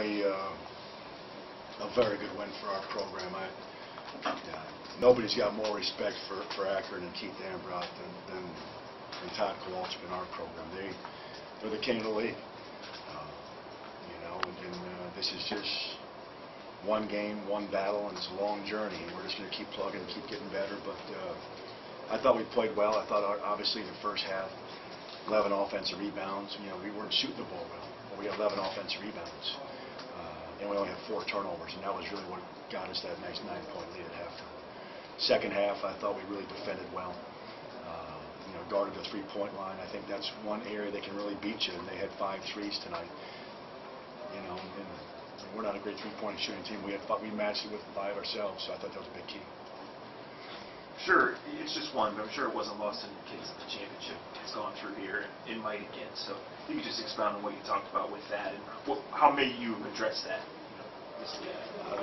certainly a very good win for our program. Nobody's got more respect for Akron and Keith Ambrot than Todd Kowalczyk in our program. They're the king of the league. This is just one game, one battle, and it's a long journey. And we're just going to keep plugging and keep getting better. But I thought we played well. I thought obviously the first half, 11 offensive rebounds. We weren't shooting the ball well, but we had 11 offensive rebounds, and we only had 4 turnovers, and that was really what got us that nice 9-point lead at halftime. Second half, I thought we really defended well. Guarded the 3-point line. I think that's one area they can really beat you, and they had 5 threes tonight. And we're not a great 3-point shooting team. We matched it with 5 ourselves, so I thought that was a big key. Sure, it's just one, but I'm sure it wasn't lost on your kids that the championship has gone through here and might again. So you could just expound on what you talked about with that and how may you address that this week.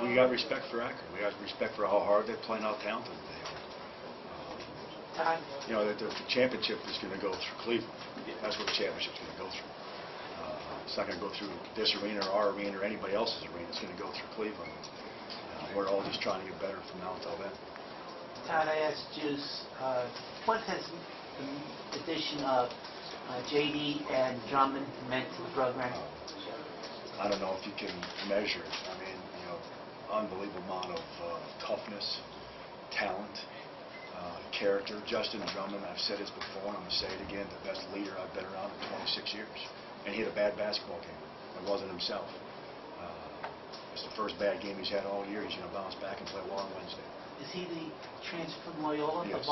We got respect for Akron. We got respect for how hard they play and how talented they are. The championship is going to go through Cleveland. That's what the championship is going to go through. It's not going to go through this arena or our arena or anybody else's arena. It's going to go through Cleveland. We're all just trying to get better from now until then. Todd, I asked Juice, what has the addition of J.D. and Drummond meant to the program? I don't know if you can measure it. Unbelievable amount of toughness, talent, character. Justin Drummond, I've said this before, and I'm going to say it again, the best leader I've been around in 26 years. And he had a bad basketball game. It wasn't himself. It's the first bad game he's had all year. He's going to bounce back and play well on Wednesday. Is he the transfer from Loyola? Yes.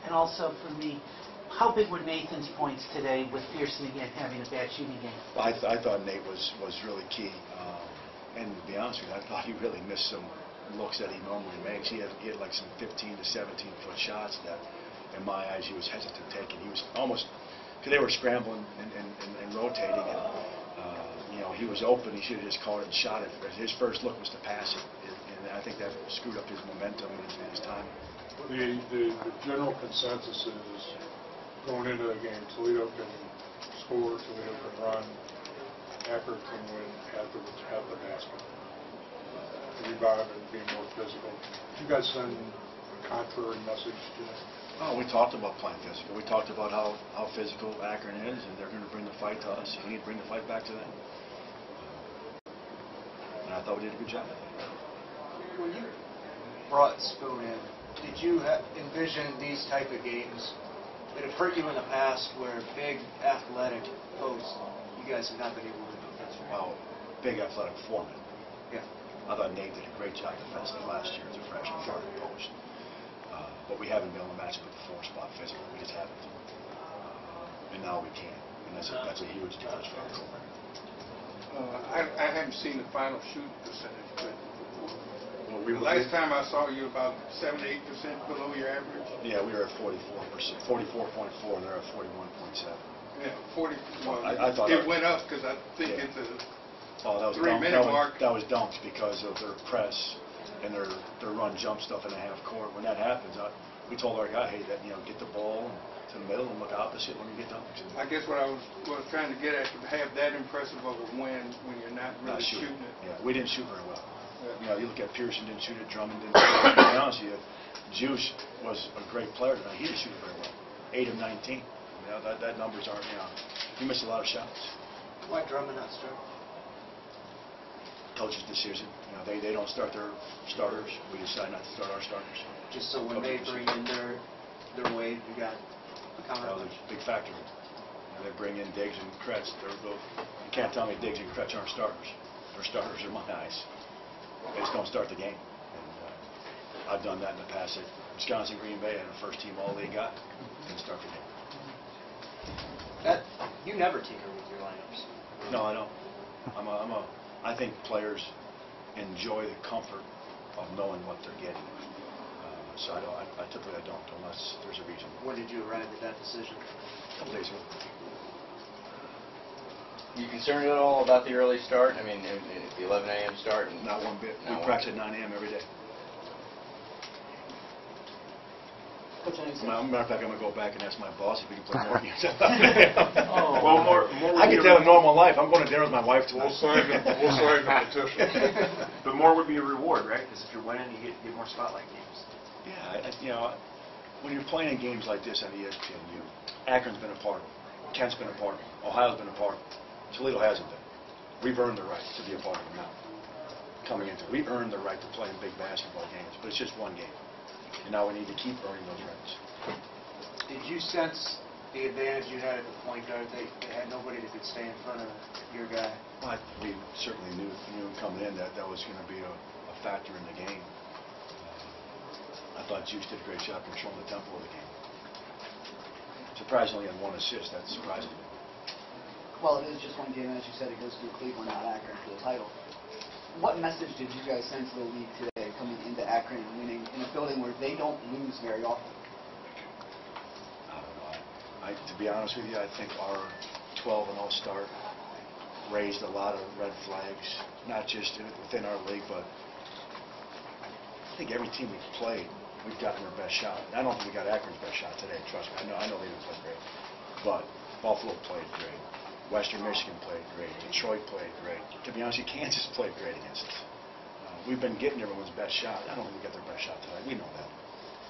And also for me, how big were Nathan's points today with Pearson again having a bad shooting game? I thought Nate was really key. And to be honest with you, I thought he really missed some looks that he normally makes. He had like some 15 to 17-foot shots that, in my eyes, he was hesitant taking. He was almost, because they were scrambling and rotating, and he was open. He should have just caught it and shot it. His first look was to pass it, and I think that screwed up his momentum and his time. The general consensus is going into the game, Toledo can score, Toledo can run, Akron can win at the basket. Rebound and being more physical. Did you guys send a contrary message to that? Oh, we talked about playing physical. We talked about how physical Akron is, and they're going to bring the fight to us, and we need to bring the fight back to them. And I thought we did a good job. When you brought Spoon in, did you envision these type of games that have hurt you in the past where big athletic posts, you guys have not been able to defend? Well, big athletic foreman. Yeah. I thought Nate did a great job defensively last year as a freshman guarding post. But we haven't been able to match up with the 4-spot physically. We just haven't. And now we can. And that's a huge difference for our program. I haven't seen the final shooting percentage, but well, the last time I saw you about 7 to 8% below your average. Yeah, we were at 44%, 44.4, and they're at 41.7. Yeah, 40. Well, I thought it went up because I think it's a 3-minute mark. That was dunks because of their press and their run jump stuff in the half court. When that happens, we told our guy, hey, get the ball to the middle and look opposite when you get dunks. I guess what I was trying to get at, to have that impressive of a win when you're not really shooting it. Yeah, we didn't shoot very well. Yeah. You look at Pearson didn't shoot it, Drummond didn't shoot it. To be honest with you, Juice was a great player tonight. He didn't shoot it very well. 8 of 19. That numbers aren't, he missed a lot of shots. Why Drummond not start? Coach's decision. They don't start their starters. We decide not to start our starters. Just so when they bring in their wave, you got a counter. That was a big factor. They bring in Diggs and Kretz. You can't tell me Diggs and Kretz aren't starters. They're starters in my eyes. They just don't start the game. And I've done that in the past. Wisconsin, Green Bay, and the first team all they got didn't start the game. You never tinker with your lineups. No, I don't. I think players enjoy the comfort of knowing what they're getting. So I typically don't unless there's a reason. When did you arrive at that decision? A couple days ago. You concerned at all about the early start? I mean, the 11 a.m. start? Not one bit. We practice at 9 a.m. every day. Matter of fact, I'm going to go back and ask my boss if we can play more games. Well, more I can tell a normal life. I'm going to dinner with my wife We'll tonight. sign the petition. but more would be a reward, right? Because if you're winning, you get more spotlight games. Yeah, you know, when you're playing in games like this on ESPN, Akron's been a part of it. Kent's been a part of it. Ohio's been a part of it. Toledo hasn't been. We've earned the right to be a part of it now. Coming into it, we earned the right to play in big basketball games, but it's just one game. And now we need to keep earning those rights. Did you sense the advantage you had at the point guard? They had nobody that could stay in front of your guy. We certainly knew coming in that was going to be a factor in the game. I thought Juice did a great job controlling the tempo of the game. Surprisingly, on one assist, that's surprising. Well, it is just one game, and as you said, it goes through Cleveland, not Akron, for the title. What message did you guys send to the league today, coming into Akron and winning in a building where they don't lose very often? I don't know. To be honest with you, I think our 12-0 start raised a lot of red flags, not just within our league, but I think every team we've played, we've gotten their best shot. I don't think we got Akron's best shot today, trust me. I know they didn't play great, but Buffalo played great. Western Michigan played great. Detroit played great. To be honest, Kansas played great against us. We've been getting everyone's best shot. I don't think we got their best shot tonight. We know that.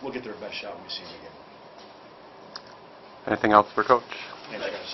We'll get their best shot when we see them again. Anything else for Coach? Thanks, guys.